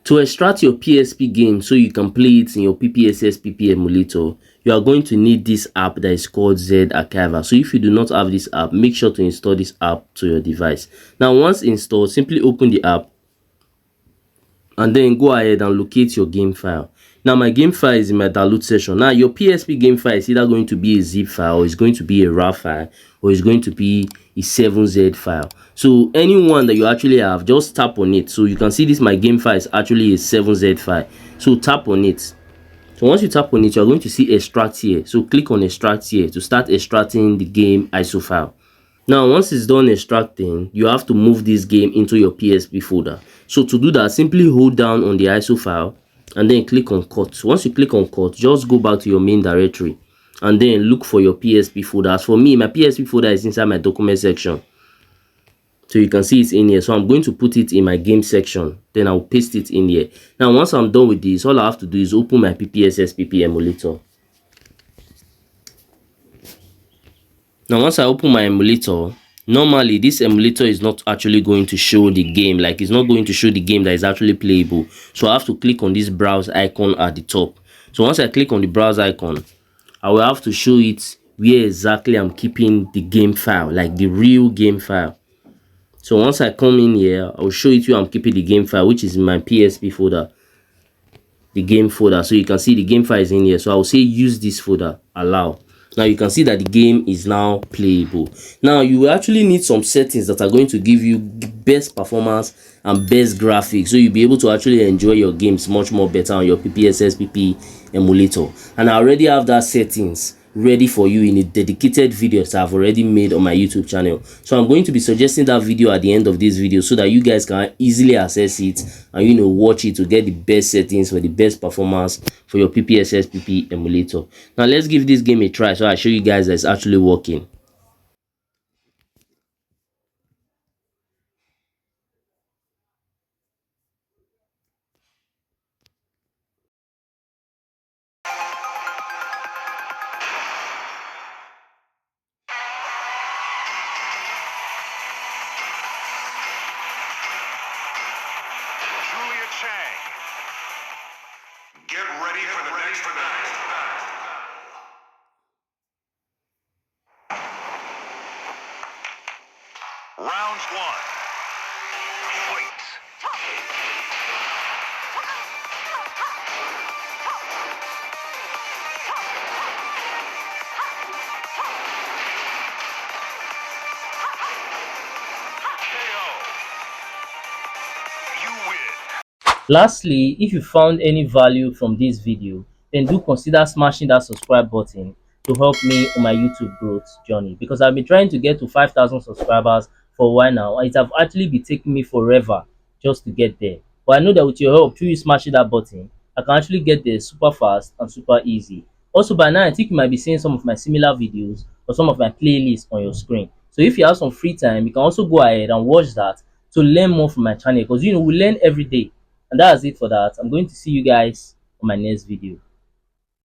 To extract your PSP game so you can play it in your Ppsspp emulator, you are going to need this app that is called Zarchiver. So if you do not have this app, make sure to install this app to your device. Now once installed, simply open the app and then go ahead and locate your game file. Now my game file is in my download section. Now your PSP game file is either going to be a zip file, or it's going to be a RAW file, or it's going to be a 7Z file. So any one that you actually have, just tap on it. So you can see this, my game file is actually a 7Z file. So tap on it. So once you tap on it, you're going to see extract here. So click on extract here to start extracting the game ISO file. Now once it's done extracting, you have to move this game into your PSP folder. So to do that, simply hold down on the ISO file and then click on cut. Once you click on cut, just go back to your main directory and then look for your PSP folder. As for me, my PSP folder is inside my document section. So you can see it's in here. So I'm going to put it in my game section. Then I'll paste it in here. Now once I'm done with this, all I have to do is open my Ppsspp emulator. Now once I open my emulator, normally this emulator is not actually going to show the game, like it's not going to show the game that is actually playable. So I have to click on this browse icon at the top. So once I click on the browse icon, I will have to show it where exactly I'm keeping the game file, like the real game file. So once I come in here, I'll show it where I'm keeping the game file, which is in my PSP folder, the game folder. So you can see the game file is in here. So I'll say use this folder, allow. Now you can see that the game is now playable. Now you will actually need some settings that are going to give you best performance and best graphics, so you'll be able to actually enjoy your games much more better on your Ppsspp emulator. And I already have that settings ready for you in a dedicated video that I've already made on my YouTube channel. So I'm going to be suggesting that video at the end of this video so that you guys can easily access it and watch it to get the best settings for the best performance for your Ppsspp emulator. Now let's give this game a try so I show you guys that it's actually working. Get ready for the next event. Round one. Fight. Lastly, if you found any value from this video, then do consider smashing that subscribe button to help me on my YouTube growth journey, because I've been trying to get to 5,000 subscribers for a while now, and it have actually been taking me forever just to get there. But I know that with your help, through you smashing that button, I can actually get there super fast and super easy. Also, by now I think you might be seeing some of my similar videos or some of my playlists on your screen. So if you have some free time, you can also go ahead and watch that to learn more from my channel, because we learn every day. And that's it for that. I'm going to see you guys on my next video.